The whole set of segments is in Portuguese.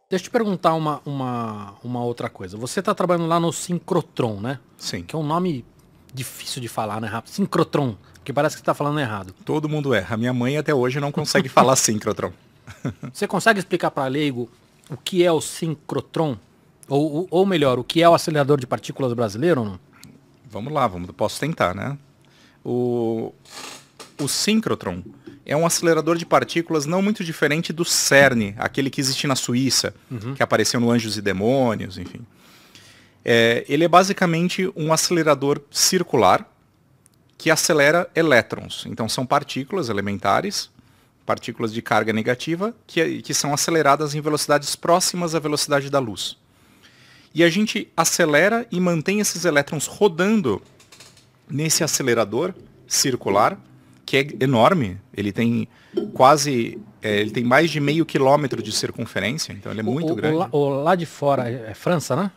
Deixa eu te perguntar uma outra coisa. Você está trabalhando lá no sincrotron, né? Sim. Que é um nome difícil de falar, né, rápido? Sincrotron, que parece que você está falando errado. Todo mundo erra. A minha mãe até hoje não consegue falar síncrotron. Você consegue explicar para leigo o que é o sincrotron? Ou melhor, o que é o acelerador de partículas brasileiro ou não? Vamos lá, posso tentar, né? O síncrotron é um acelerador de partículas não muito diferente do CERN, aquele que existe na Suíça, que apareceu no Anjos e Demônios, enfim. Ele é basicamente um acelerador circular que acelera elétrons. Então são partículas elementares, partículas de carga negativa, que são aceleradas em velocidades próximas à velocidade da luz. E a gente acelera e mantém esses elétrons rodando nesse acelerador circular, que é enorme. Ele tem ele tem mais de meio quilômetro de circunferência, então ele é muito grande. O lá de fora é França, né?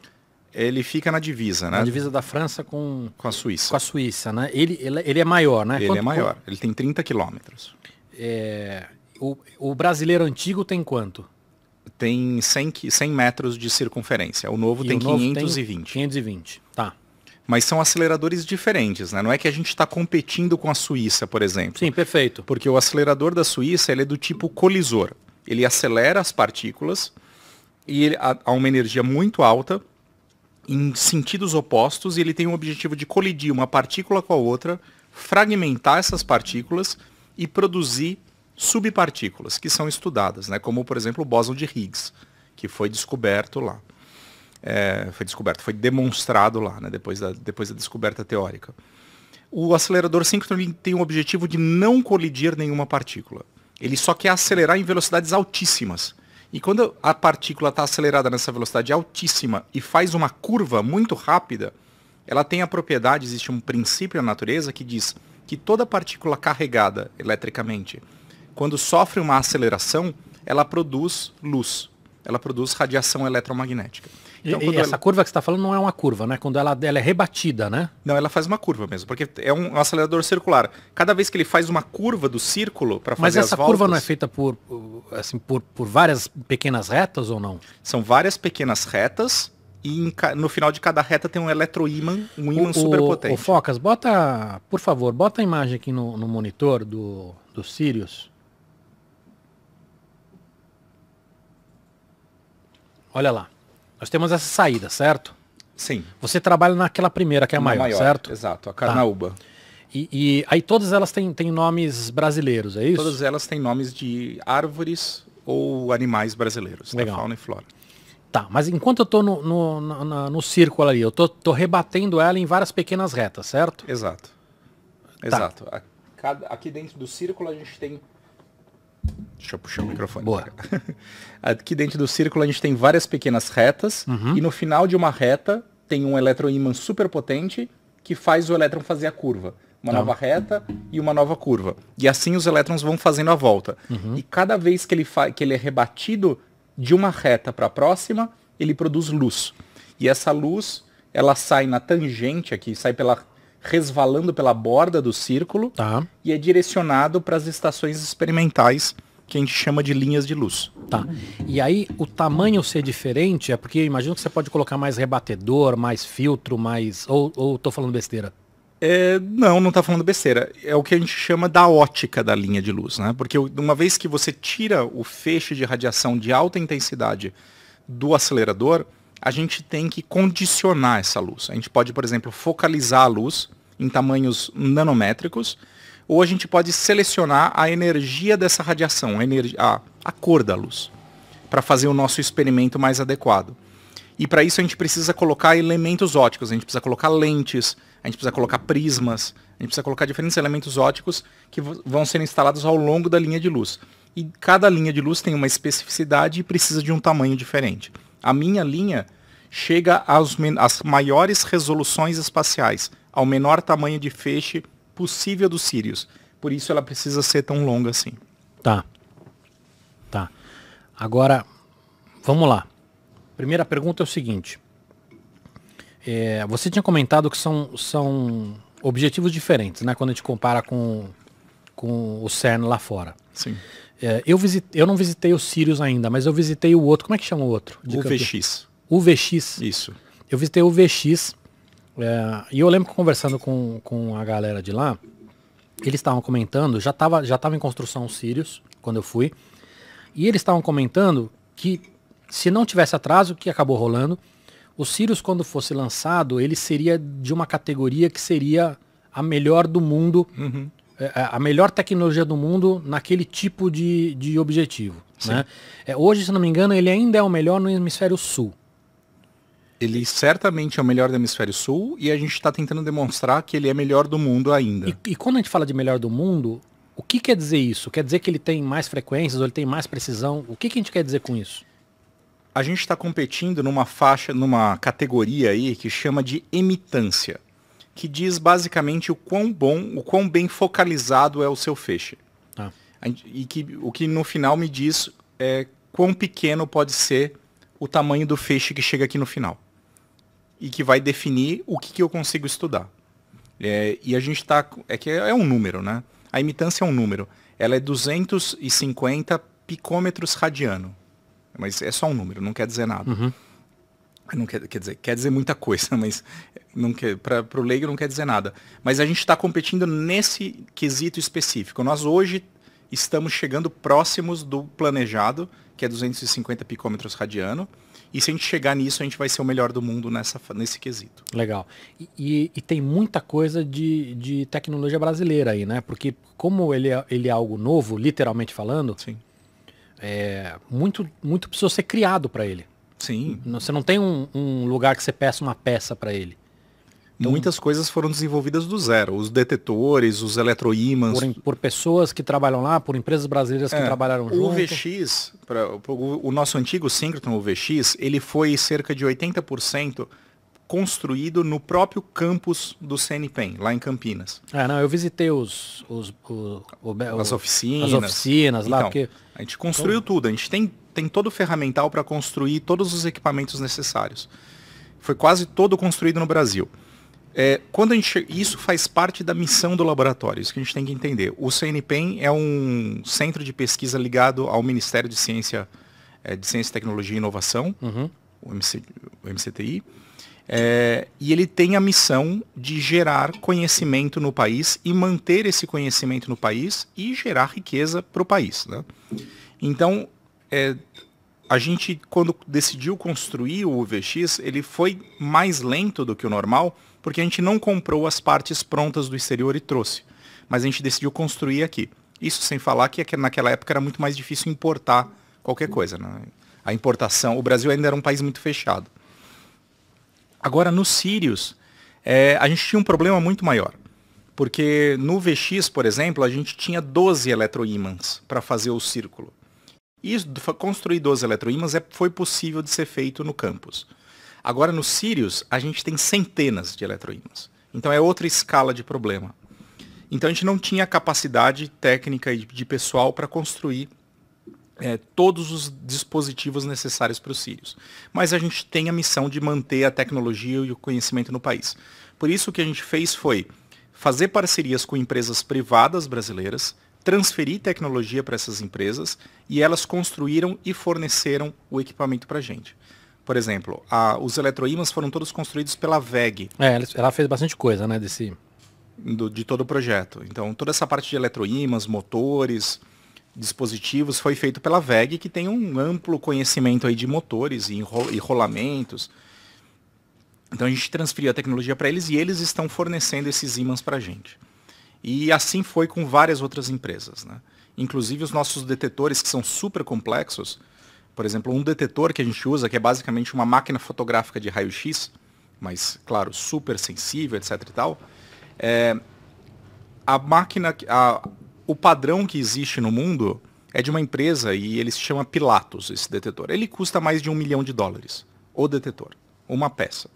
Ele fica na divisa, né? Na divisa da França com a Suíça. Com a Suíça, né? Ele é maior, né? Ele é maior. Ele tem 30 quilômetros. O brasileiro antigo tem quanto? Tem 100 metros de circunferência. O novo tem 520. 520, tá. Mas são aceleradores diferentes, né? Não é que a gente está competindo com a Suíça, por exemplo. Sim, perfeito. Porque o acelerador da Suíça ele é do tipo colisor. Ele acelera as partículas e ele há uma energia muito alta em sentidos opostos e ele tem o objetivo de colidir uma partícula com a outra, fragmentar essas partículas e produzir subpartículas que são estudadas, né? Como, por exemplo, o bóson de Higgs, que foi descoberto lá. Foi demonstrado lá, né? depois da descoberta teórica. O acelerador síncrono tem o objetivo de não colidir nenhuma partícula. Ele só quer acelerar em velocidades altíssimas. E quando a partícula está acelerada nessa velocidade altíssima e faz uma curva muito rápida, ela tem a propriedade, existe um princípio na natureza que diz que toda partícula carregada eletricamente, quando sofre uma aceleração, ela produz luz, ela produz radiação eletromagnética. Então, e essa curva que você está falando não é uma curva, né? Quando ela é rebatida, né? Não, ela faz uma curva mesmo, porque é um acelerador circular. Cada vez que ele faz uma curva do círculo para fazer as voltas... Mas essa curva não é feita por várias pequenas retas ou não? São várias pequenas retas e no final de cada reta tem um eletroímã, um ímã superpotente. Focas, por favor, bota a imagem aqui no monitor do Sirius. Olha lá. Nós temos essa saída, certo? Sim. Você trabalha naquela primeira, que é a maior, certo? Exato, a Carnaúba. Tá. E aí todas elas têm nomes brasileiros, é isso? Todas elas têm nomes de árvores ou animais brasileiros, da fauna e flora. Tá, mas enquanto eu tô no círculo ali, eu tô rebatendo ela em várias pequenas retas, certo? Exato. Tá. Exato. Aqui dentro do círculo a gente tem... Deixa eu puxar o microfone. Boa. Aqui dentro do círculo a gente tem várias pequenas retas e no final de uma reta tem um eletroímã superpotente que faz o elétron fazer a curva. Uma nova reta e uma nova curva. E assim os elétrons vão fazendo a volta. E cada vez que ele é rebatido de uma reta para a próxima, ele produz luz. E essa luz, ela sai na tangente aqui, resvalando pela borda do círculo e é direcionado para as estações experimentais que a gente chama de linhas de luz. Tá. E aí o tamanho ser diferente é porque eu imagino que você pode colocar mais rebatedor, mais filtro, ou tô falando besteira? Não está falando besteira. É o que a gente chama da ótica da linha de luz, né? Porque uma vez que você tira o feixe de radiação de alta intensidade do acelerador, a gente tem que condicionar essa luz. A gente pode, por exemplo, focalizar a luz em tamanhos nanométricos, ou a gente pode selecionar a energia dessa radiação, a cor da luz, para fazer o nosso experimento mais adequado. E para isso a gente precisa colocar elementos ópticos, a gente precisa colocar lentes, a gente precisa colocar prismas, a gente precisa colocar diferentes elementos ópticos que vão ser instalados ao longo da linha de luz. E cada linha de luz tem uma especificidade e precisa de um tamanho diferente. A minha linha chega às maiores resoluções espaciais, ao menor tamanho de feixe possível do Sirius. Por isso ela precisa ser tão longa assim. Tá. Agora, vamos lá. Primeira pergunta é o seguinte. Você tinha comentado que são objetivos diferentes, né? Quando a gente compara com o CERN lá fora. Sim. Eu não visitei o Sirius ainda, mas eu visitei o outro. Como é que chama o outro? O VX. O VX. Isso. Eu visitei o VX. E eu lembro que conversando com a galera de lá, eles estavam comentando, já tava em construção o Sirius, quando eu fui, e eles estavam comentando que se não tivesse atraso, que acabou rolando, o Sirius, quando fosse lançado, ele seria de uma categoria que seria a melhor do mundo, a melhor tecnologia do mundo naquele tipo de objetivo. Né? Hoje, se não me engano, ele ainda é o melhor no hemisfério sul. Ele certamente é o melhor do hemisfério sul e a gente está tentando demonstrar que ele é melhor do mundo ainda. E quando a gente fala de melhor do mundo, o que quer dizer isso? Quer dizer que ele tem mais frequências ou ele tem mais precisão? O que a gente quer dizer com isso? A gente está competindo numa faixa, numa categoria aí que chama de emitância, que diz basicamente o quão bem focalizado é o seu feixe. Tá. E o que no final me diz quão pequeno pode ser o tamanho do feixe que chega aqui no final. E que vai definir o que eu consigo estudar. E a gente está... É um número, né? A emitância é um número. Ela é 250 picômetros radiano. Mas é só um número, não quer dizer nada. Não quer dizer muita coisa, mas para o leigo não quer dizer nada. Mas a gente está competindo nesse quesito específico. Nós hoje estamos chegando próximos do planejado, que é 250 picômetros radiano. E se a gente chegar nisso, a gente vai ser o melhor do mundo nesse quesito. Legal. E tem muita coisa de tecnologia brasileira aí, né? Porque como ele é algo novo, literalmente falando, Sim. Muito precisa ser criado para ele. Sim. Você não tem um lugar que você peça uma peça para ele. Então, muitas coisas foram desenvolvidas do zero. Os detetores, os eletroímãs. Por pessoas que trabalham lá, por empresas brasileiras que trabalharam junto. O VX, o nosso antigo síncrono, o VX, ele foi cerca de 80% construído no próprio campus do CNPEM, lá em Campinas. Eu visitei as oficinas lá. Então, porque a gente construiu tudo. A gente tem todo o ferramental para construir todos os equipamentos necessários. Foi quase todo construído no Brasil. Isso faz parte da missão do laboratório, isso que a gente tem que entender. O CNPEM é um centro de pesquisa ligado ao Ministério de Ciência, Tecnologia e Inovação, o MCTI, e ele tem a missão de gerar conhecimento no país e manter esse conhecimento no país e gerar riqueza para o país. Né? Então, a gente, quando decidiu construir o UVX, ele foi mais lento do que o normal, porque a gente não comprou as partes prontas do exterior e trouxe. Mas a gente decidiu construir aqui. Isso sem falar que naquela época era muito mais difícil importar qualquer coisa. Né? A importação, o Brasil ainda era um país muito fechado. Agora, no Sirius, a gente tinha um problema muito maior. Porque no VX, por exemplo, a gente tinha 12 eletroímãs para fazer o círculo. E construir 12 eletroímãs foi possível de ser feito no campus. Agora, no Sirius, a gente tem centenas de eletroímãs. Então, é outra escala de problema. Então, a gente não tinha capacidade técnica e de pessoal para construir todos os dispositivos necessários para o Sirius. Mas a gente tem a missão de manter a tecnologia e o conhecimento no país. Por isso, o que a gente fez foi fazer parcerias com empresas privadas brasileiras, transferir tecnologia para essas empresas e elas construíram e forneceram o equipamento para a gente. Por exemplo, os eletroímãs foram todos construídos pela WEG. Ela fez bastante coisa, né, de todo o projeto. Então, toda essa parte de eletroímãs, motores, dispositivos, foi feito pela WEG, que tem um amplo conhecimento aí de motores e rolamentos. Então, a gente transferiu a tecnologia para eles e eles estão fornecendo esses ímãs para a gente. E assim foi com várias outras empresas. Né? Inclusive, os nossos detetores, que são super complexos. Por exemplo, um detetor que a gente usa, que é basicamente uma máquina fotográfica de raio-x, mas, claro, super sensível, etc e tal, o padrão que existe no mundo é de uma empresa e ele se chama Pilatus, esse detetor. Ele custa mais de $1 milhão, o detetor, uma peça.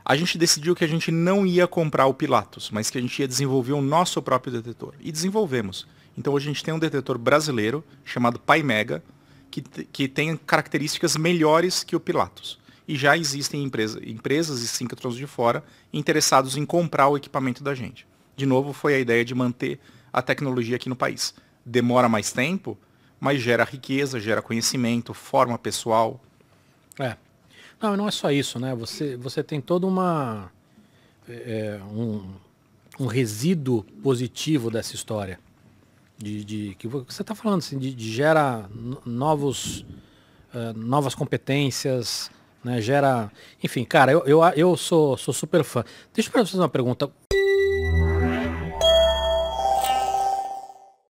A gente decidiu que a gente não ia comprar o Pilatus, mas que a gente ia desenvolver o nosso próprio detetor. E desenvolvemos. Então, hoje a gente tem um detetor brasileiro chamado Paimega, que tem características melhores que o Pilatus. E já existem empresas e síncrotrons de fora interessados em comprar o equipamento da gente. De novo, foi a ideia de manter a tecnologia aqui no país. Demora mais tempo, mas gera riqueza, gera conhecimento, forma pessoal. É. Não, e não é só isso, né? Você tem toda um resíduo positivo dessa história. Que você está falando assim, de gera novas competências, né? Gera. Enfim, cara, eu sou super fã. Deixa eu fazer uma pergunta.